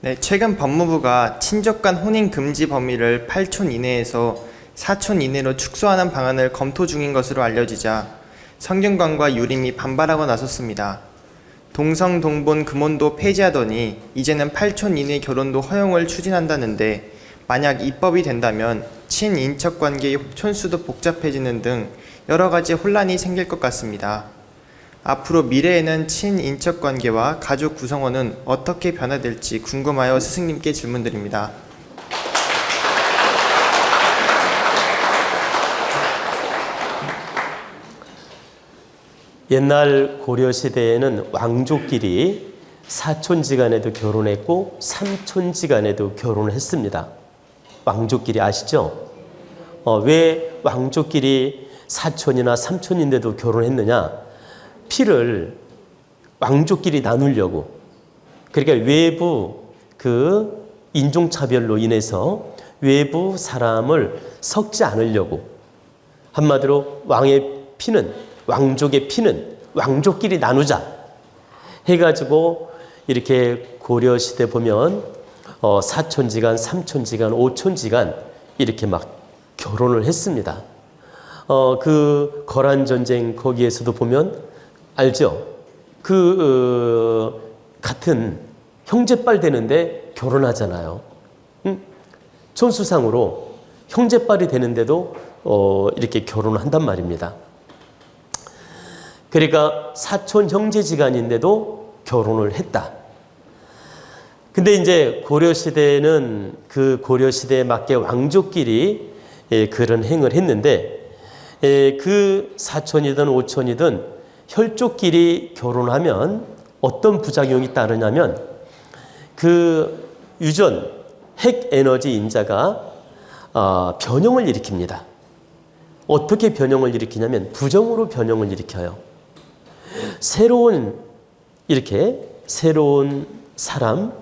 네, 최근 법무부가 친족 간 혼인 금지 범위를 8촌 이내에서 4촌 이내로 축소하는 방안을 검토 중인 것으로 알려지자 성균관과 유림이 반발하고 나섰습니다. 동성, 동본, 금혼도 폐지하더니 이제는 8촌 이내 결혼도 허용을 추진한다는데 만약 입법이 된다면 친인척 관계의 촌수도 복잡해지는 등 여러 가지 혼란이 생길 것 같습니다. 앞으로 미래에는 친인척 관계와 가족 구성원은 어떻게 변화될지 궁금하여 스승님께 질문드립니다. 옛날 고려시대에는 왕족끼리 사촌지간에도 결혼했고 삼촌지간에도 결혼을 했습니다. 왕족끼리 아시죠? 왜 왕족끼리 사촌이나 삼촌인데도 결혼했느냐? 피를 왕족끼리 나누려고. 그러니까 외부 그 인종차별로 인해서 외부 사람을 섞지 않으려고. 한마디로 왕의 피는, 왕족의 피는 왕족끼리 나누자 해가지고 이렇게 고려시대 보면 사촌지간, 삼촌지간, 오촌지간 이렇게 막 결혼을 했습니다. 그 거란전쟁 거기에서도 보면 알죠? 같은 형제빨 되는데 결혼하잖아요. 응? 촌수상으로 형제빨이 되는데도 이렇게 결혼을 한단 말입니다. 그러니까 사촌 형제지간인데도 결혼을 했다. 근데 이제 고려시대는 그 고려시대에 맞게 왕족끼리 그런 행을 했는데 그 사촌이든 오촌이든 혈족끼리 결혼하면 어떤 부작용이 따르냐면 그 유전, 핵 에너지 인자가 변형을 일으킵니다. 어떻게 변형을 일으키냐면 부정으로 변형을 일으켜요. 새로운 사람,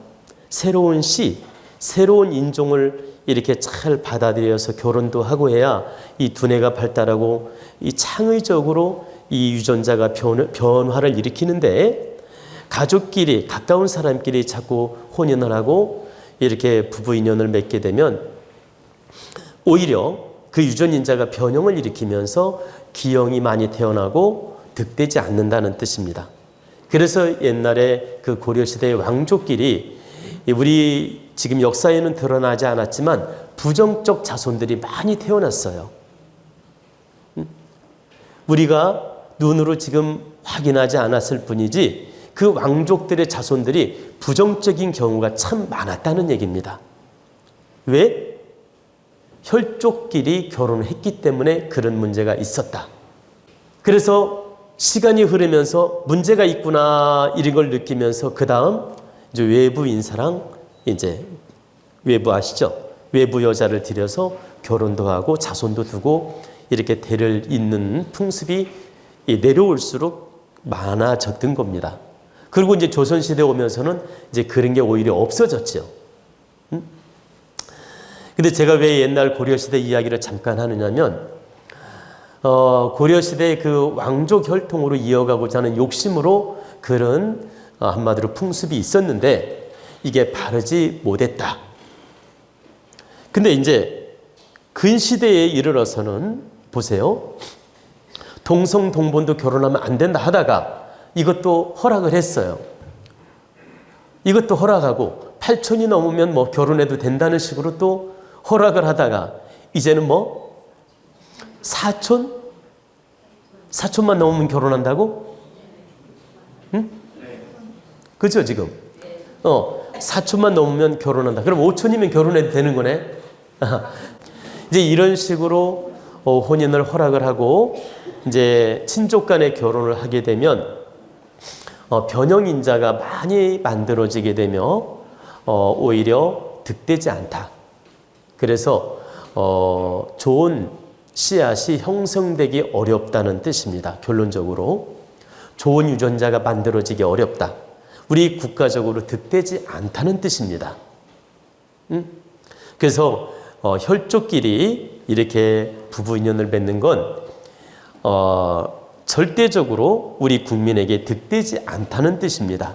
새로운 씨, 새로운 인종을 이렇게 잘 받아들여서 결혼도 하고 해야 이 두뇌가 발달하고 이 창의적으로 이 유전자가 변화를 일으키는데 가족끼리 가까운 사람끼리 자꾸 혼인을 하고 이렇게 부부 인연을 맺게 되면 오히려 그 유전인자가 변형을 일으키면서 기형이 많이 태어나고 득되지 않는다는 뜻입니다. 그래서 옛날에 그 고려시대의 왕족끼리 우리 지금 역사에는 드러나지 않았지만 부정적 자손들이 많이 태어났어요. 우리가 눈으로 지금 확인하지 않았을 뿐이지 그 왕족들의 자손들이 부정적인 경우가 참 많았다는 얘기입니다. 왜? 혈족끼리 결혼을 했기 때문에 그런 문제가 있었다. 그래서 시간이 흐르면서 문제가 있구나 이런 걸 느끼면서 그 다음 이제 외부 인사랑 이제 외부 아시죠? 외부 여자를 들여서 결혼도 하고 자손도 두고 이렇게 대를 잇는 풍습이 내려올수록 많아졌던 겁니다. 그리고 이제 조선시대 오면서는 이제 그런 게 오히려 없어졌죠. 근데 제가 왜 옛날 고려시대 이야기를 잠깐 하느냐면, 고려시대 그 왕족 혈통으로 이어가고자 하는 욕심으로 그런 한마디로 풍습이 있었는데 이게 바르지 못했다. 근데 이제 근시대에 이르러서는 보세요. 동성, 동본도 결혼하면 안 된다 하다가 이것도 허락을 했어요. 이것도 허락하고 8촌이 넘으면 뭐 결혼해도 된다는 식으로 또 허락을 하다가 이제는 뭐 4촌? 4촌만 넘으면 결혼한다고? 응? 그죠 지금? 4촌만 넘으면 결혼한다. 그럼 5촌이면 결혼해도 되는 거네? 이제 이런 식으로 혼인을 허락을 하고 이제 친족 간의 결혼을 하게 되면 변형인자가 많이 만들어지게 되며 오히려 득되지 않다. 그래서 좋은 씨앗이 형성되기 어렵다는 뜻입니다. 결론적으로 좋은 유전자가 만들어지기 어렵다. 우리 국가적으로 득되지 않다는 뜻입니다. 그래서 혈족끼리 이렇게 부부 인연을 맺는 건 절대적으로 우리 국민에게 득되지 않다는 뜻입니다.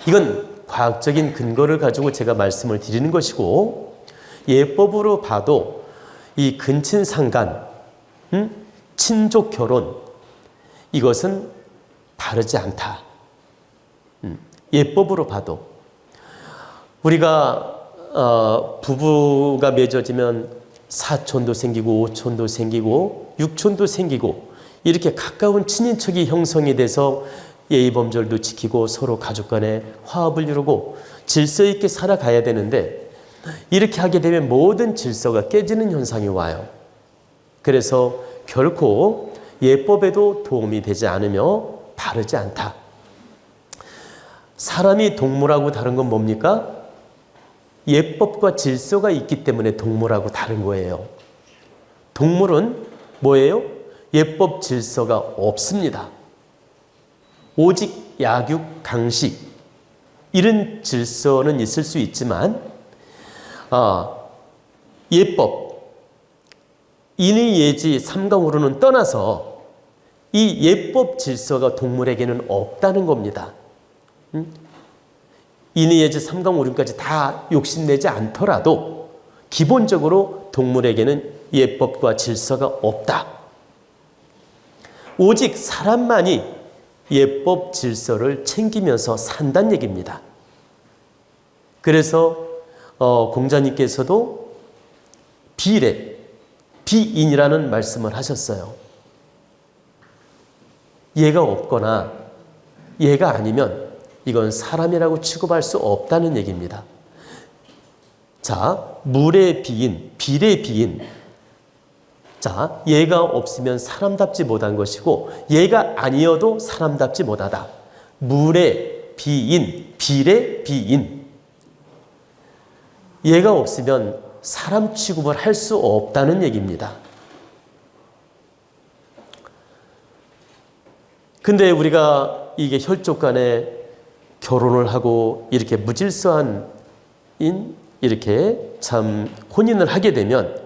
이건 과학적인 근거를 가지고 제가 말씀을 드리는 것이고, 예법으로 봐도 이 근친상간, 친족 결혼, 이것은 바르지 않다. 예법으로 봐도 우리가 부부가 맺어지면 사촌도 생기고 오촌도 생기고 육촌도 생기고 이렇게 가까운 친인척이 형성이 돼서 예의범절도 지키고 서로 가족 간에 화합을 이루고 질서 있게 살아가야 되는데, 이렇게 하게 되면 모든 질서가 깨지는 현상이 와요. 그래서 결코 예법에도 도움이 되지 않으며 바르지 않다. 사람이 동물하고 다른 건 뭡니까? 예법과 질서가 있기 때문에 동물하고 다른 거예요. 동물은 뭐예요? 예법 질서가 없습니다. 오직 약육, 강식 이런 질서는 있을 수 있지만 예법, 인의, 예지, 삼강으로는 떠나서 이 예법 질서가 동물에게는 없다는 겁니다. 인의, 예지, 삼강오륜까지 다 욕심내지 않더라도 기본적으로 동물에게는 예법과 질서가 없다. 오직 사람만이 예법 질서를 챙기면서 산다는 얘기입니다. 그래서 공자님께서도 비례, 비인이라는 말씀을 하셨어요. 예가 없거나 예가 아니면 이건 사람이라고 취급할 수 없다는 얘기입니다. 자, 물의 비인, 비례 비인. 자, 예가 없으면 사람답지 못한 것이고 예가 아니어도 사람답지 못하다. 물의 비인, 비례 비인. 예가 없으면 사람 취급을 할 수 없다는 얘기입니다. 근데 우리가 이게 혈족 간에 결혼을 하고 이렇게 무질서한 이렇게 참 혼인을 하게 되면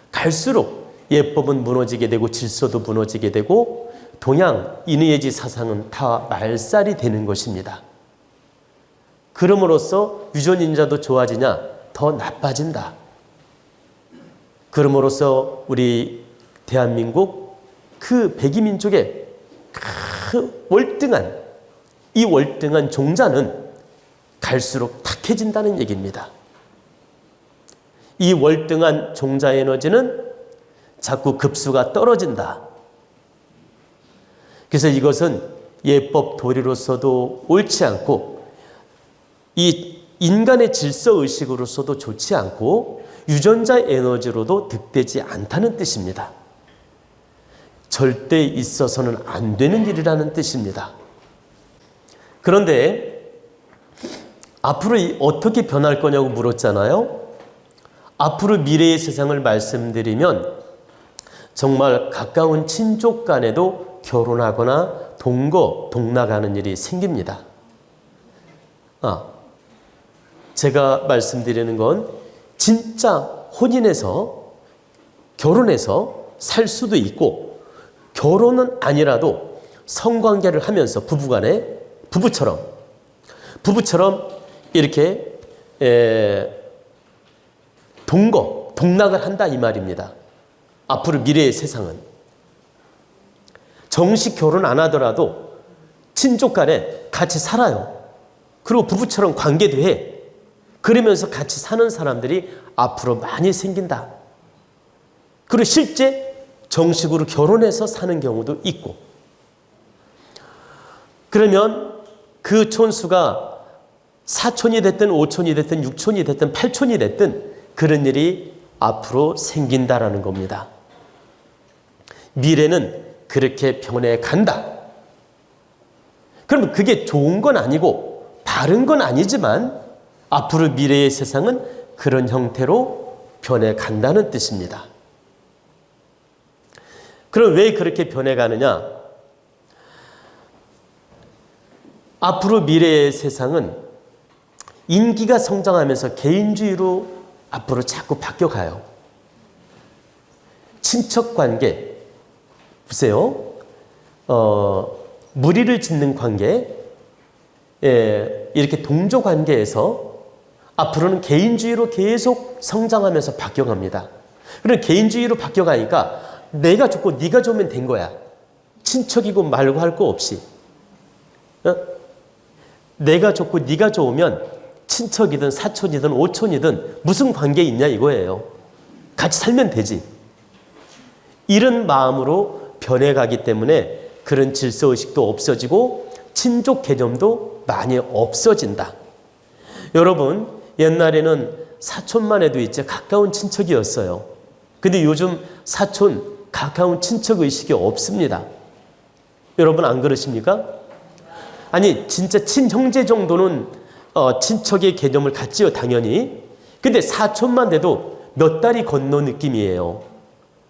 갈수록 예법은 무너지게 되고 질서도 무너지게 되고 동양 인의예지 사상은 다 말살이 되는 것입니다. 그럼으로써 유전인자도 좋아지냐? 더 나빠진다. 그럼으로써 우리 대한민국 그 백이민족의 그 월등한 이 월등한 종자는 갈수록 탁해진다는 얘기입니다. 이 월등한 종자 에너지는 자꾸 급수가 떨어진다. 그래서 이것은 예법 도리로서도 옳지 않고 이 인간의 질서 의식으로서도 좋지 않고 유전자 에너지로도 득되지 않다는 뜻입니다. 절대 있어서는 안 되는 일이라는 뜻입니다. 그런데 앞으로 어떻게 변할 거냐고 물었잖아요. 앞으로 미래의 세상을 말씀드리면 정말 가까운 친족 간에도 결혼하거나 동거동락하는 일이 생깁니다. 제가 말씀드리는 건 진짜 혼인해서 결혼해서 살 수도 있고 결혼은 아니라도 성관계를 하면서 부부처럼 이렇게 동락을 한다 이 말입니다. 앞으로 미래의 세상은 정식 결혼 안 하더라도 친족 간에 같이 살아요. 그리고 부부처럼 관계도 해. 그러면서 같이 사는 사람들이 앞으로 많이 생긴다. 그리고 실제 정식으로 결혼해서 사는 경우도 있고. 그러면 그 촌수가 4촌이 됐든 5촌이 됐든 6촌이 됐든 8촌이 됐든 그런 일이 앞으로 생긴다라는 겁니다. 미래는 그렇게 변해간다. 그럼 그게 좋은 건 아니고 바른 건 아니지만 앞으로 미래의 세상은 그런 형태로 변해간다는 뜻입니다. 그럼 왜 그렇게 변해가느냐? 앞으로 미래의 세상은 인기가 성장하면서 개인주의로 앞으로 자꾸 바뀌어가요. 친척관계, 보세요. 무리를 짓는 관계, 이렇게 동조 관계에서 앞으로는 개인주의로 계속 성장하면서 바뀌어갑니다. 그럼 개인주의로 바뀌어가니까 내가 좋고 네가 좋으면 된 거야. 친척이고 말고 할 거 없이. 내가 좋고 네가 좋으면 친척이든 사촌이든 오촌이든 무슨 관계 있냐 이거예요. 같이 살면 되지. 이런 마음으로 변해가기 때문에 그런 질서의식도 없어지고 친족 개념도 많이 없어진다. 여러분, 옛날에는 사촌만 해도 이제 가까운 친척이었어요. 근데 요즘 사촌, 가까운 친척 의식이 없습니다. 여러분 안 그러십니까? 아니 진짜 친형제 정도는 친척의 개념을 갖지요, 당연히. 근데 사촌만 돼도 몇 달이 건너 느낌이에요.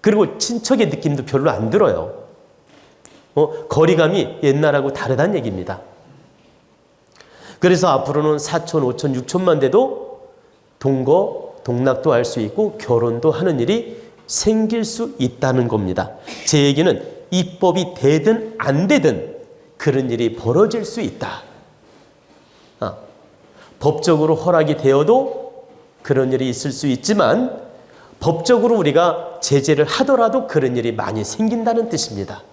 그리고 친척의 느낌도 별로 안 들어요. 거리감이 옛날하고 다르다는 얘기입니다. 그래서 앞으로는 사촌, 오촌, 육촌만 돼도 동거, 동락도 할 수 있고 결혼도 하는 일이 생길 수 있다는 겁니다. 제 얘기는 입법이 되든 안 되든 그런 일이 벌어질 수 있다. 법적으로 허락이 되어도 그런 일이 있을 수 있지만 법적으로 우리가 제재를 하더라도 그런 일이 많이 생긴다는 뜻입니다.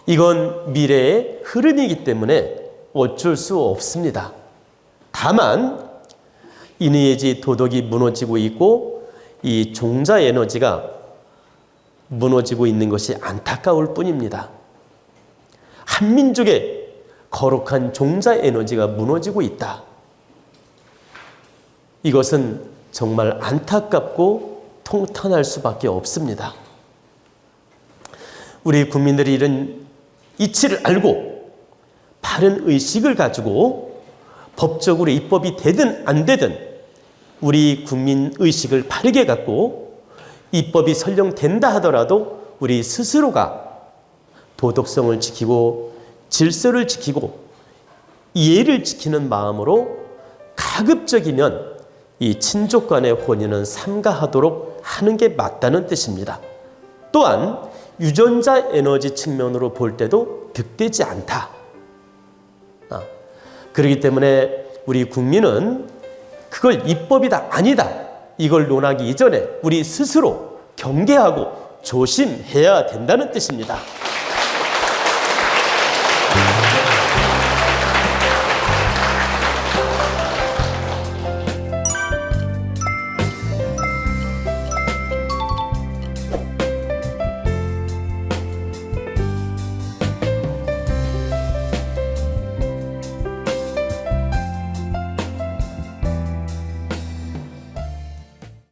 이건 미래의 흐름이기 때문에 어쩔 수 없습니다. 다만 인의예지 도덕이 무너지고 있고 이 종자 에너지가 무너지고 있는 것이 안타까울 뿐입니다. 한민족의 거룩한 종자 에너지가 무너지고 있다. 이것은 정말 안타깝고 통탄할 수밖에 없습니다. 우리 국민들이 이런 이치를 알고 바른 의식을 가지고 법적으로 입법이 되든 안 되든 우리 국민 의식을 바르게 갖고 입법이 설령된다 하더라도 우리 스스로가 도덕성을 지키고 질서를 지키고 예를 지키는 마음으로 가급적이면 이 친족 간의 혼인은 삼가하도록 하는 게 맞다는 뜻입니다. 또한 유전자 에너지 측면으로 볼 때도 득되지 않다. 그렇기 때문에 우리 국민은 그걸 입법이다 아니다 이걸 논하기 이전에 우리 스스로 경계하고 조심해야 된다는 뜻입니다.